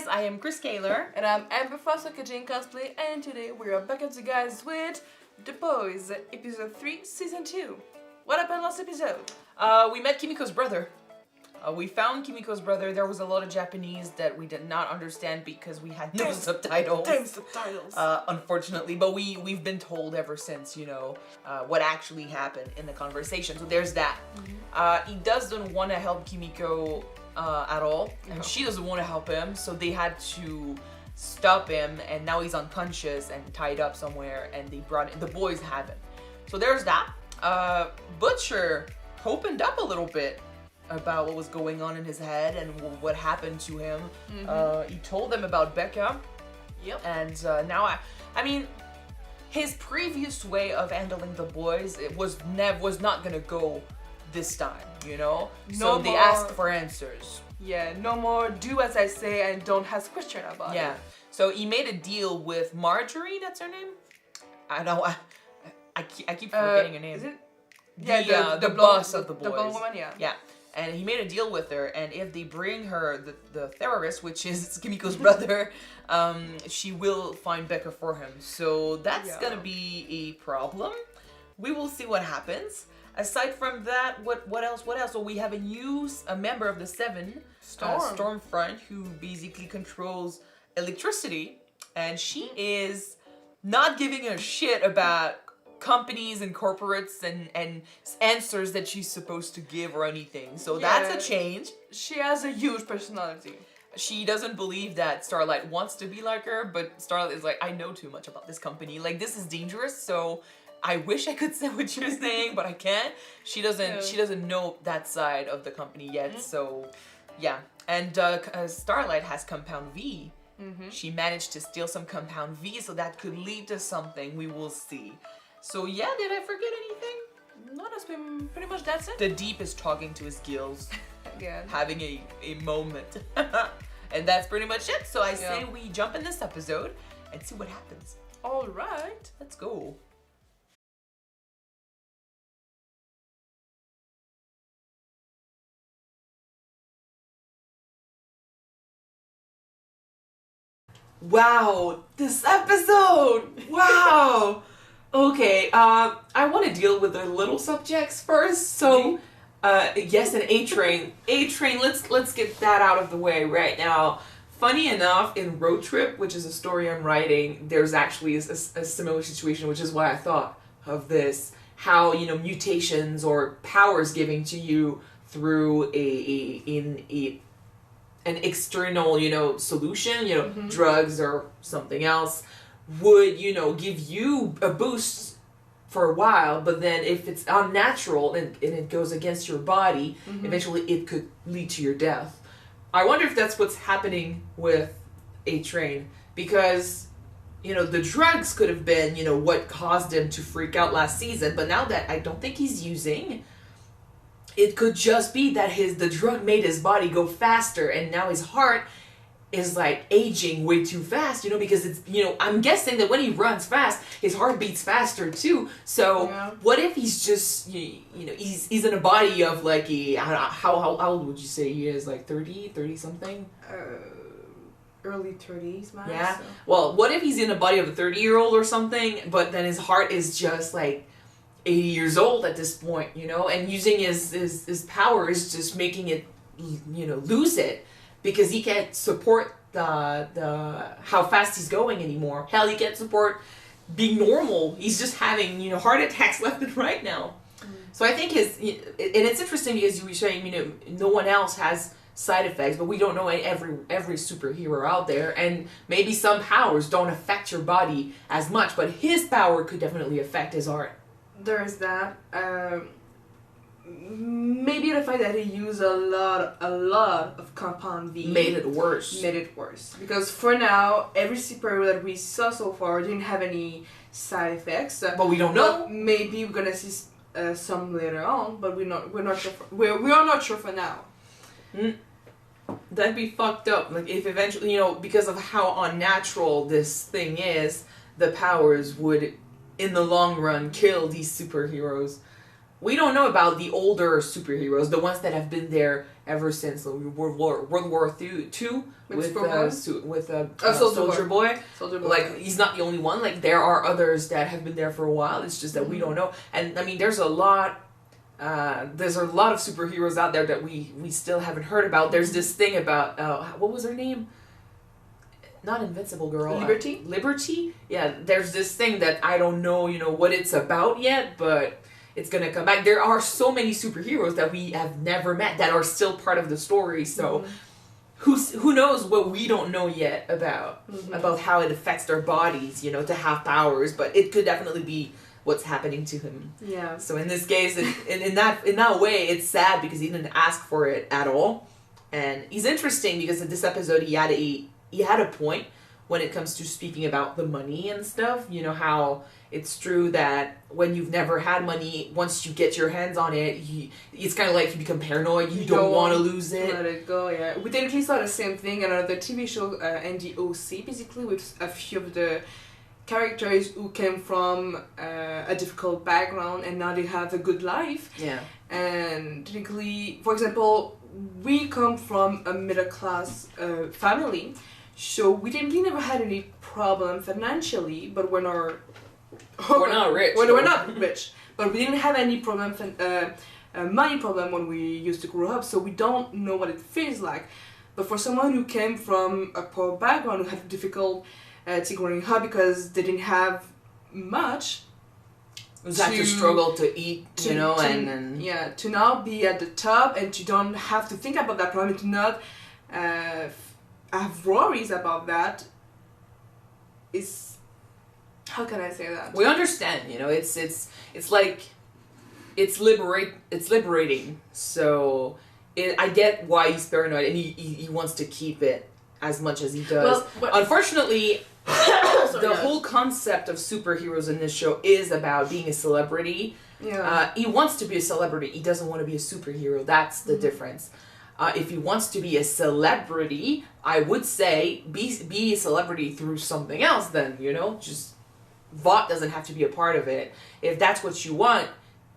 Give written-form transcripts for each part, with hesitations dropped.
I am Chris Kaler. And I'm Amber Foster Kyuujin Cosplay, and today we are back at you guys with The Boys, Episode 3, Season 2. What happened last episode? We met Kimiko's brother. We found Kimiko's brother. There was a lot of Japanese that we did not understand because we had no subtitles. Damn subtitles. Unfortunately, but we've been told ever since, what actually happened in the conversation. So there's that. He doesn't want to help Kimiko at all, and she doesn't want to help him. So they had to stop him, and now he's unconscious and tied up somewhere. And they brought in, the boys have him. So there's that. Butcher opened up a little bit about what was going on in his head and what happened to him. He told them about Becca. Yep. And now I mean, his previous way of handling the boys, it was not gonna go this time, So they asked for answers. Yeah, no more do as I say and don't ask question about it. Yeah. So he made a deal with Marjorie, that's her name? I know, I keep forgetting her name. Is it? The boss of the boys. The blonde woman, yeah. Yeah. And he made a deal with her, and if they bring her the terrorist, which is Kimiko's brother, she will find Becca for him. So that's gonna be a problem. We will see what happens. Aside from that, what else? So we have a member of the Seven, Stormfront, who basically controls electricity, and she is not giving a shit about companies and corporates and answers that she's supposed to give or anything. So that's a change. She has a huge personality. She doesn't believe that Starlight wants to be like her, but Starlight is like, I know too much about this company. Like, this is dangerous, so I wish I could say what you're saying, but I can't. She doesn't know that side of the company yet, so yeah. And Starlight has Compound V. She managed to steal some Compound V, so that could lead to something. We will see. So yeah, did I forget anything? No, that's been pretty much that's it. The Deep is talking to his gills. Again. Having a moment. And that's pretty much it. So I say we jump in this episode and see what happens. Alright. Let's go. Wow, this episode! Wow! Okay, I want to deal with the little subjects first. So, yes, an A-Train. A-Train, let's get that out of the way right now. Funny enough, in Road Trip, which is a story I'm writing, there's actually a similar situation, which is why I thought of this. How, mutations or powers given to you through an external, solution, drugs or something else, would, give you a boost for a while, but then if it's unnatural and it goes against your body, eventually it could lead to your death. I wonder if that's what's happening with A-Train, because, the drugs could have been, what caused him to freak out last season, but now that I don't think he's using, it could just be that the drug made his body go faster, and now his heart is like aging way too fast, because it's, I'm guessing that when he runs fast, his heart beats faster too. So what if he's just, he's in a body of like I don't know, how old would you say he is? Like 30 something? Early 30s, man. Yeah. So. Well, what if he's in a body of a 30-year-old or something, but then his heart is just like 80 years old at this point, and using his power is just making it, lose it. Because he can't support the how fast he's going anymore. Hell, he can't support being normal. He's just having, heart attacks left and right now. So I think and it's interesting because you were saying, no one else has side effects, but we don't know every superhero out there, and maybe some powers don't affect your body as much, but his power could definitely affect his heart. There's that. Maybe the fact that he used a lot of Compound V made it worse. Because for now, every superhero that we saw so far didn't have any side effects. But we don't know. Maybe we're gonna see some later on, but we're not sure. We are not sure for now. That'd be fucked up. Like if eventually, because of how unnatural this thing is, the powers would, in the long run, kill these superheroes. we don't know about the older superheroes, the ones that have been there ever since World War II with Soldier Boy. Like, he's not the only one. Like, there are others that have been there for a while. It's just that we don't know. And I mean, there's a lot of superheroes out there that we still haven't heard about. There's this thing about what was her name? Not Invincible Girl. Liberty? Liberty? Yeah, there's this thing that I don't know, what it's about yet, but it's gonna come back. There are so many superheroes that we have never met that are still part of the story, so who knows what we don't know yet about how it affects their bodies, to have powers, but it could definitely be what's happening to him. Yeah. So in this case, in that way, it's sad because he didn't ask for it at all. And he's interesting because in this episode he had a point when it comes to speaking about the money and stuff. How it's true that when you've never had money, once you get your hands on it, it's kind of like you become paranoid. You don't want to lose it. Let it go, yeah. We technically saw the same thing in another TV show, and the OC, basically, with a few of the characters who came from a difficult background and now they have a good life. Yeah. And technically, for example, we come from a middle class family, so we technically never had any problem financially, but we're not rich. We're not rich, but we didn't have any problem, money problem when we used to grow up, so we don't know what it feels like. But for someone who came from a poor background, who had difficult growing up because they didn't have much, have to struggle to eat, and to now be at the top and to don't have to think about that problem, to not have worries about that, is, how can I say that? We understand, it's like it's liberating. So I get why he's paranoid and he wants to keep it as much as he does. Well, unfortunately, the whole concept of superheroes in this show is about being a celebrity. Yeah. He wants to be a celebrity. He doesn't want to be a superhero. That's the difference. If he wants to be a celebrity, I would say be a celebrity through something else then, just Vought doesn't have to be a part of it. If that's what you want,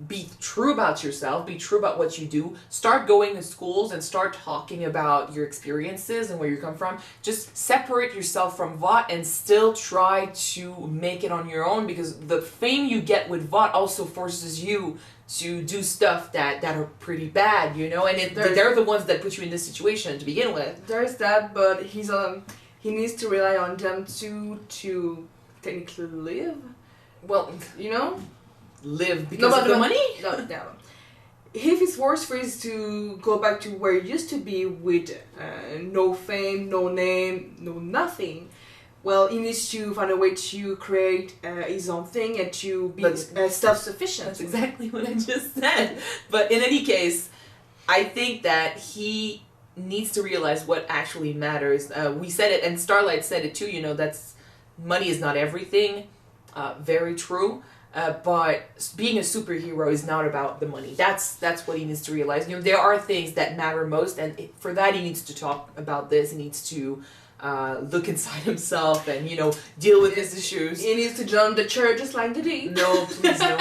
be true about yourself, be true about what you do, start going to schools and start talking about your experiences and where you come from. Just separate yourself from Vought and still try to make it on your own, because the fame you get with Vought also forces you to do stuff that are pretty bad, and they're the ones that put you in this situation to begin with. There's that, but he needs to rely on them to technically live. Well, live because of the money? No. If it's worse for him to go back to where he used to be with no fame, no name, no nothing, well, he needs to find a way to create his own thing and to be self-sufficient. That's exactly what I just said. But in any case, I think that he needs to realize what actually matters. We said it, and Starlight said it too, that's money is not everything. Very true. But being a superhero is not about the money. That's what he needs to realize. There are things that matter most, and for that he needs to talk about this. He needs to look inside himself and deal with his issues. He needs to join the church just like the D. No, please no.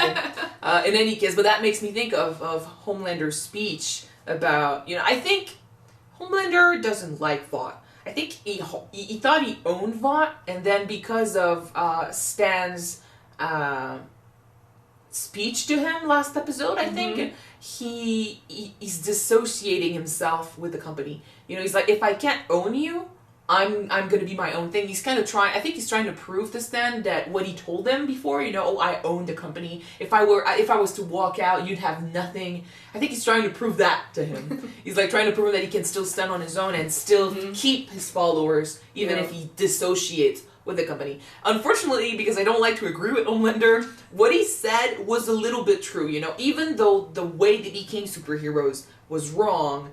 In any case, but that makes me think of Homelander's speech about I think Homelander doesn't like Vought. I think he thought he owned Vought, and then because of Stan's speech to him last episode, I think he's dissociating himself with the company. He's like, if I can't own you, I'm gonna be my own thing. He's kind of trying. I think he's trying to prove to Stan that what he told them before. I own the company. If I was to walk out, you'd have nothing. I think he's trying to prove that to him. He's like trying to prove that he can still stand on his own and still keep his followers, even if he dissociates with the company. Unfortunately, because I don't like to agree with Homelander, what he said was a little bit true. Even though the way they became superheroes was wrong,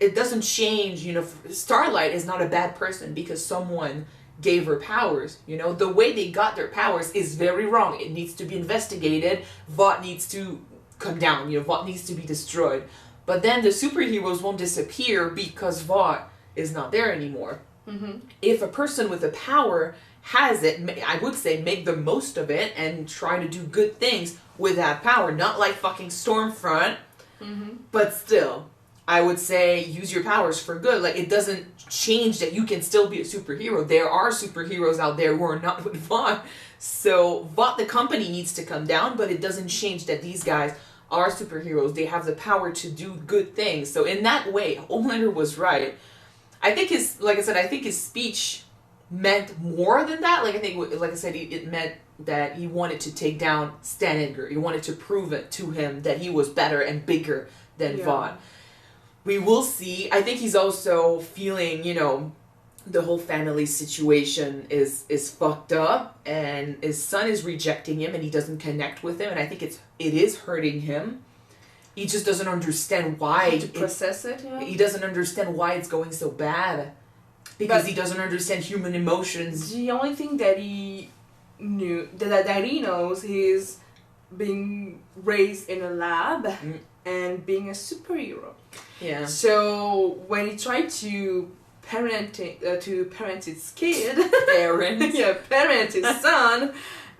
it doesn't change. Starlight is not a bad person because someone gave her powers. The way they got their powers is very wrong. It needs to be investigated. Vought needs to come down. Vought needs to be destroyed. But then the superheroes won't disappear because Vought is not there anymore. If a person with a power has it, I would say make the most of it and try to do good things with that power. Not like fucking Stormfront, but still, I would say use your powers for good. Like, it doesn't change that you can still be a superhero. There are superheroes out there who are not with Vought. So Vought the company needs to come down, but it doesn't change that these guys are superheroes. They have the power to do good things. So in that way, Homelander was right. I think his speech meant more than that. Like, I think, like I said, it meant that he wanted to take down Stan Edgar. He wanted to prove it to him that he was better and bigger than Vought. We will see. I think he's also feeling, you know, the whole family situation is fucked up, and his son is rejecting him, and he doesn't connect with him, and I think it is hurting him. He just doesn't understand why. To process it, you know? He doesn't understand why it's going so bad. Because he doesn't understand human emotions. The only thing that he knew, that he knows, is being raised in a lab and being a superhero. Yeah. So when he tried to parent his kid, parent his son,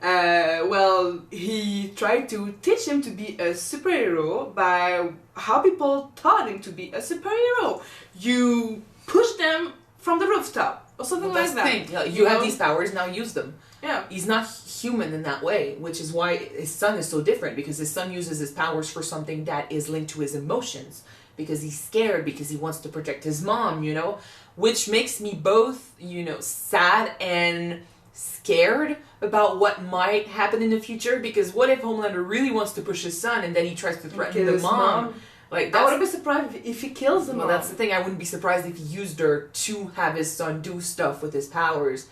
well, he tried to teach him to be a superhero by how people taught him to be a superhero. You push them from the rooftop or something like that. You have these powers, now use them. Yeah. He's not human in that way, which is why his son is so different, because his son uses his powers for something that is linked to his emotions, because he's scared, because he wants to protect his mom, you know, which makes me both, you know, sad and scared about what might happen in the future, because what if Homelander really wants to push his son and then he tries to threaten the mom? Like, I wouldn't be surprised if he kills the mom. Well, that's the thing. I wouldn't be surprised if he used her to have his son do stuff with his powers.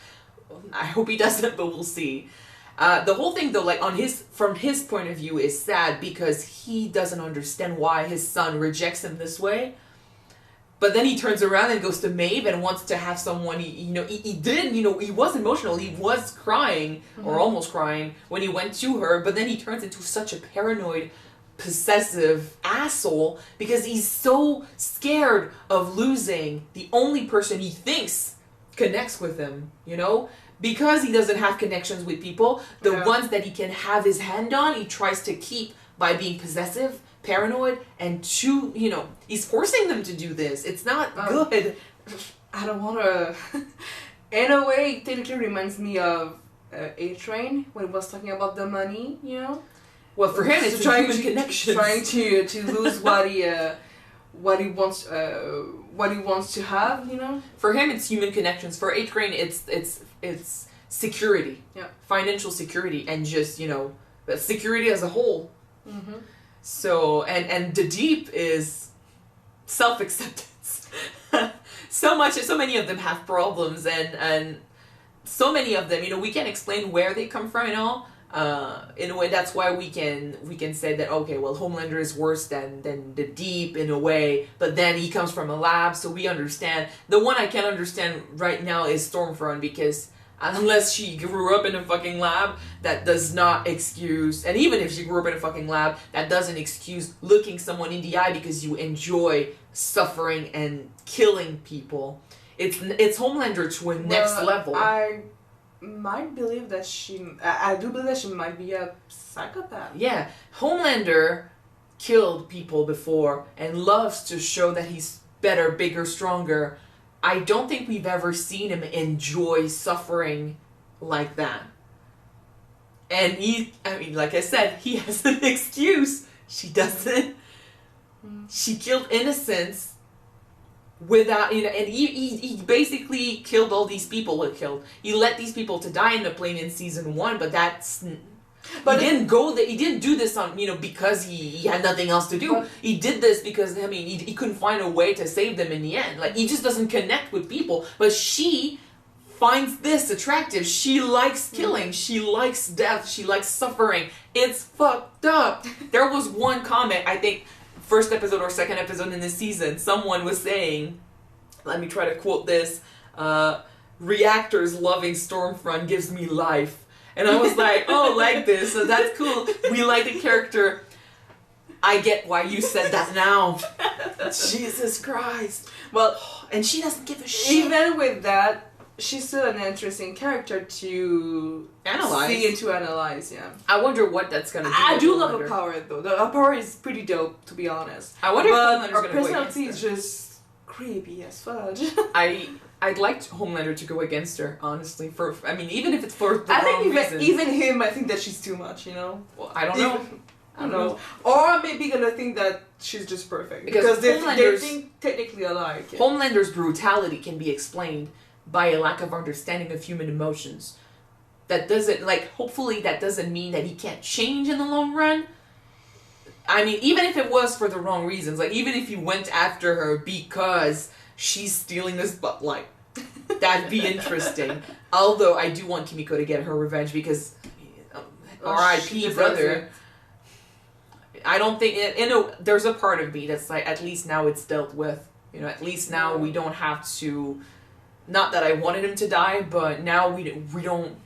I hope he doesn't, but we'll see. The whole thing, though, like, from his point of view, is sad because he doesn't understand why his son rejects him this way. But then he turns around and goes to Maeve and wants to have someone. He was emotional. He was crying or almost crying when he went to her. But then he turns into such a paranoid, possessive asshole because he's so scared of losing the only person he thinks connects with him, you know? Because he doesn't have connections with people, the ones that he can have his hand on, he tries to keep by being possessive, paranoid, and he's forcing them to do this. It's not good. I don't want to... In a way, it technically reminds me of A-Train when he was talking about the money, you know? Well, for him, it's trying to lose what he wants to have, you know. For him, it's human connections. For A-Train, it's security, financial security, and just security as a whole. Mm-hmm. So and the deep is self-acceptance. So many of them have problems, and so many of them, we can't explain where they come from and all. In a way, that's why we can say that, okay, well, Homelander is worse than the Deep in a way, but then he comes from a lab, so we understand. The one I can't understand right now is Stormfront, because unless she grew up in a fucking lab, that does not excuse, and even if she grew up in a fucking lab, that doesn't excuse looking someone in the eye because you enjoy suffering and killing people. It's Homelander to a next level. I do believe that she might be a psychopath. Yeah, Homelander killed people before and loves to show that he's better, bigger, stronger. I don't think we've ever seen him enjoy suffering like that. And like I said, he has an excuse. She doesn't. She killed innocents without, and he basically killed all these people. He let these people to die in the plane in season 1, but he didn't do this on, because he had nothing else to do. He did this because, he couldn't find a way to save them in the end. Like, he just doesn't connect with people. But she finds this attractive. She likes killing. She likes death. She likes suffering. It's fucked up. There was one comment, I think, first episode or second episode in this season, someone was saying, let me try to quote this, reactors loving Stormfront gives me life. And I was like, oh, like this, so that's cool. We like the character. I get why you said that now. Jesus Christ. Well, and she doesn't give a shit. Even with that, she's still an interesting character to analyze. See and to analyze, yeah. I wonder what that's gonna do. I do love her power though. Her power is pretty dope, to be honest. I wonder but if her personality is just creepy as fudge. I'd like Homelander to go against her, honestly. I mean, even if it's for the I wrong think reasons. even him, I think that she's too much, you know? Well, I don't know. I don't know. Or maybe gonna think that she's just perfect. Because they think technically alike. Yeah. Homelander's brutality can be explained by a lack of understanding of human emotions. That doesn't, hopefully that doesn't mean that he can't change in the long run. I mean, even if it was for the wrong reasons, even if you went after her because she's stealing the spotlight, that'd be interesting. Although I do want Kimiko to get her revenge because R.I.P. brother. I don't think there's a part of me that's like, at least now it's dealt with. You know, at least now we don't have to. Not that I wanted him to die, but now we don't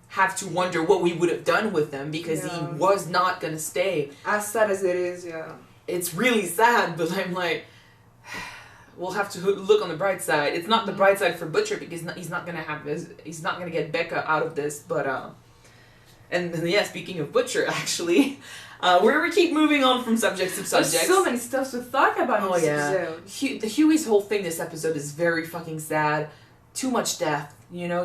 have to wonder what we would have done with him because he was not gonna stay. As sad as it is, yeah. It's really sad, but I'm like, we'll have to look on the bright side. It's not the bright side for Butcher because he's not gonna get Becca out of this. But and yeah, speaking of Butcher, actually, we keep moving on from subject to subject. There's so many stuff to talk about. Oh yeah, Hughie's whole thing this episode is very fucking sad. Too much death,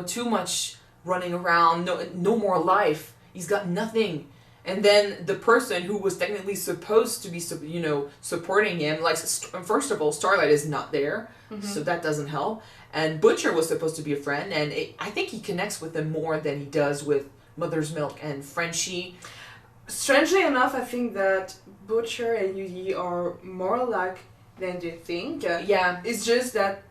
too much running around. No more life. He's got nothing. And then the person who was technically supposed to be, supporting him, first of all, Starlight is not there, so that doesn't help. And Butcher was supposed to be a friend, and I think he connects with them more than he does with Mother's Milk and Frenchie. Strangely enough, I think that Butcher and Hughie are more alike than they think. Yeah. It's just that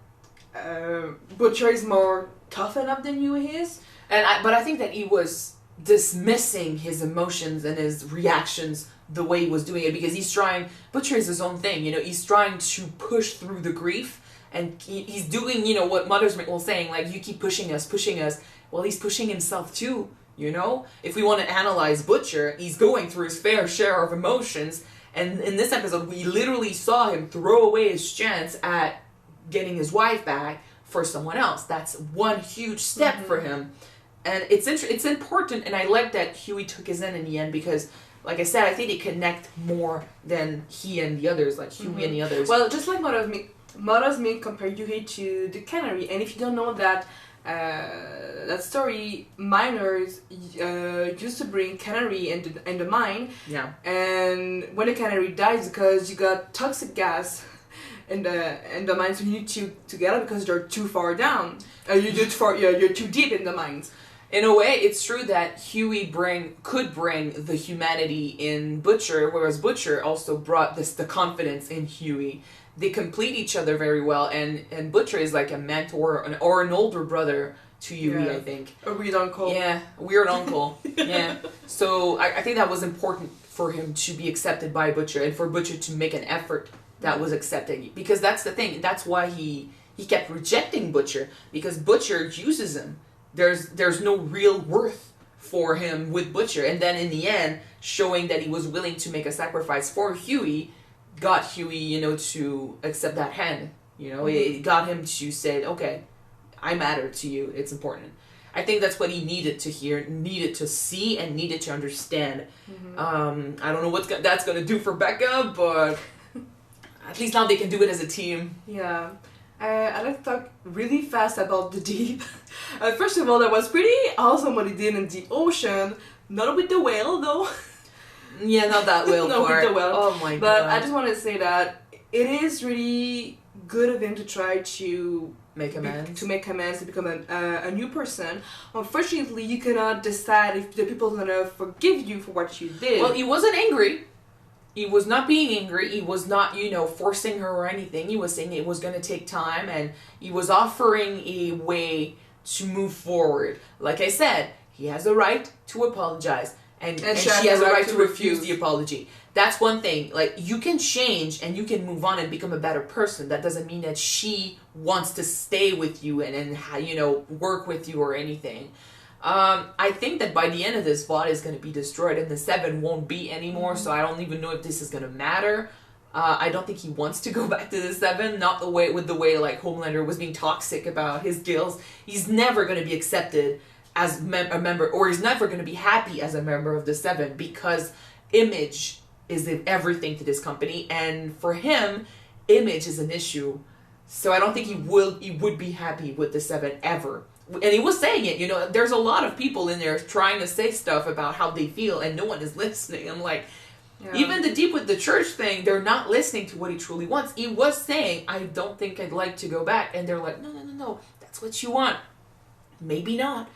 Butcher is more tough enough than Hughie is. But I think that he was dismissing his emotions and his reactions the way he was doing it because Butcher is his own thing, he's trying to push through the grief and he's doing, what Mother's Milk was saying, you keep pushing us. Well, he's pushing himself too, If we want to analyze Butcher, he's going through his fair share of emotions, and in this episode we literally saw him throw away his chance at getting his wife back for someone else. That's one huge step for him. And it's important, and I like that Hughie took his end in the end because, like I said, I think they connect more than he and the others, Hughie and the others. Well, just like Mother's Milk compared Hughie to the canary, and if you don't know that story, miners used to bring canary in the mine. Yeah. And when the canary dies, because you got toxic gas in the mines, you need to get out because they're too far down. You're too deep in the mines. In a way, it's true that Hughie could bring the humanity in Butcher, whereas Butcher also brought the confidence in Hughie. They complete each other very well, and Butcher is like a mentor or an older brother to Hughie, I think. A weird uncle. Yeah, a weird uncle. Yeah. So I think that was important for him to be accepted by Butcher and for Butcher to make an effort that was accepting. Because that's the thing. That's why he kept rejecting Butcher, because Butcher uses him. There's no real worth for him with Butcher. And then in the end, showing that he was willing to make a sacrifice for Hughie got Hughie, to accept that hand. It got him to say, okay, I matter to you. It's important. I think that's what he needed to hear, needed to see, and needed to understand. I don't know what that's going to do for Becca, but at least now they can do it as a team. Yeah. I'd like to talk really fast about the deep. First of all, that was pretty awesome what he did in the ocean. Not with the whale, though. Yeah, not that whale Not part. with the whale. Oh my god. But I just want to say that it is really good of him to try to make amends. To become a new person. Unfortunately, you cannot decide if the people are going to forgive you for what you did. Well, he wasn't angry. He was not being angry. He was not, forcing her or anything. He was saying it was going to take time, and he was offering a way to move forward. Like I said, he has a right to apologize, and she has a right to refuse the apology. That's one thing. You can change and you can move on and become a better person. That doesn't mean that she wants to stay with you and work with you or anything. I think that by the end of this, Vought is going to be destroyed and the 7 won't be anymore, so I don't even know if this is going to matter. I don't think he wants to go back to the Seven. Not the way like Homelander was being toxic about his gills. He's never going to be accepted as a member, or he's never going to be happy as a member of the Seven, because image is everything to this company, and for him, image is an issue. So I don't think he would be happy with the Seven ever. And he was saying it, you know, there's a lot of people in there trying to say stuff about how they feel, and no one is listening. I'm like, even the deep with the church thing, they're not listening to what he truly wants. He was saying, I don't think I'd like to go back. And they're like, no, that's what you want. Maybe not.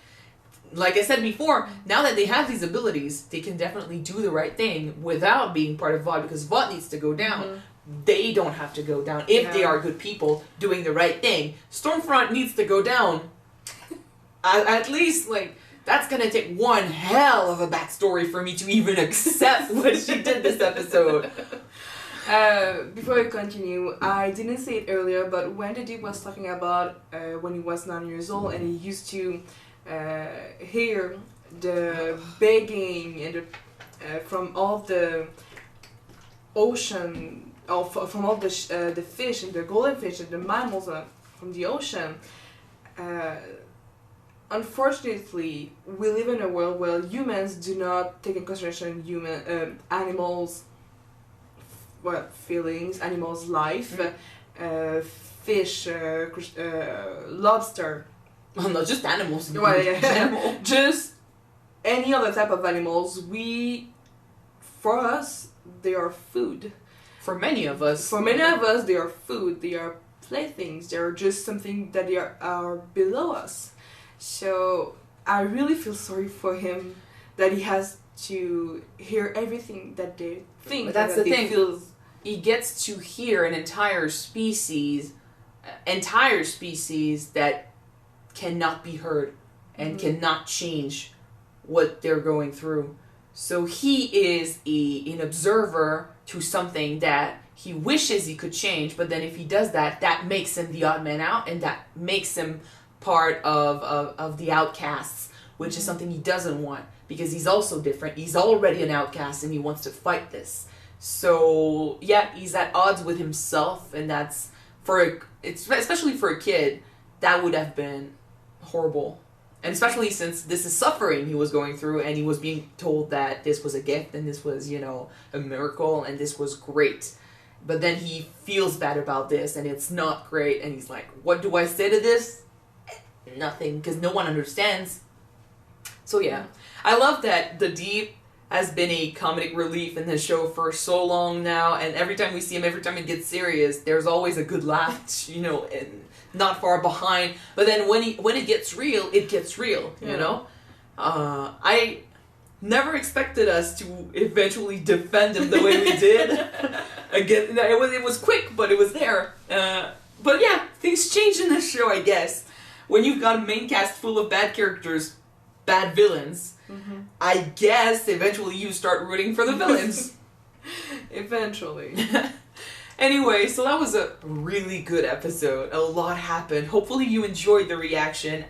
Like I said before, now that they have these abilities, they can definitely do the right thing without being part of VOD, because VOD needs to go down. They don't have to go down if they are good people doing the right thing. Stormfront needs to go down. At least, like, that's gonna take one hell of a backstory for me to even accept what she did this episode. Before I continue, I didn't say it earlier, but when the dude was talking about when he was 9 years old and he used to hear the begging and from all the ocean, from all the fish and the golden fish and the mammals from the ocean. Unfortunately, we live in a world where humans do not take in consideration animals' feelings, animals' life, fish, lobster. Well, not just animals. Well, just any other type of animals. For us, they are food. For many of us, they are food. They are playthings. They are just something that they are below us. So I really feel sorry for him that he has to hear everything that they think. But that's the thing. Feels. He gets to hear an entire species that cannot be heard and cannot change what they're going through. So he is an observer to something that he wishes he could change, but then if he does that, that makes him the odd man out, and that makes him part of the outcasts, which is something he doesn't want, because he's also different. He's already an outcast and he wants to fight this. So yeah, he's at odds with himself, and that's especially for a kid, that would have been horrible. And especially since this is suffering he was going through, and he was being told that this was a gift and this was, you know, a miracle and this was great. But then he feels bad about this and it's not great, and he's like, what do I say to this? Nothing, because no one understands. So yeah, I love that the Deep has been a comedic relief in the show for so long now, and every time we see him, every time it gets serious, there's always a good laugh, you know, and not far behind. But then when it gets real, it gets real, you know. I never expected us to eventually defend him the way we did. Again, it was quick, but it was there. But yeah, things change in this show, I guess. When you've got a main cast full of bad characters, bad villains, I guess eventually you start rooting for the villains. Eventually. Anyway, so that was a really good episode. A lot happened. Hopefully you enjoyed the reaction.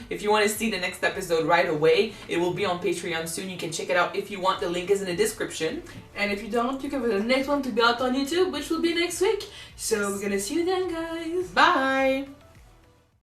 If you want to see the next episode right away, it will be on Patreon soon. You can check it out if you want. The link is in the description. And if you don't, you can wait for the next one to be out on YouTube, which will be next week. So we're gonna see you then, guys. Bye!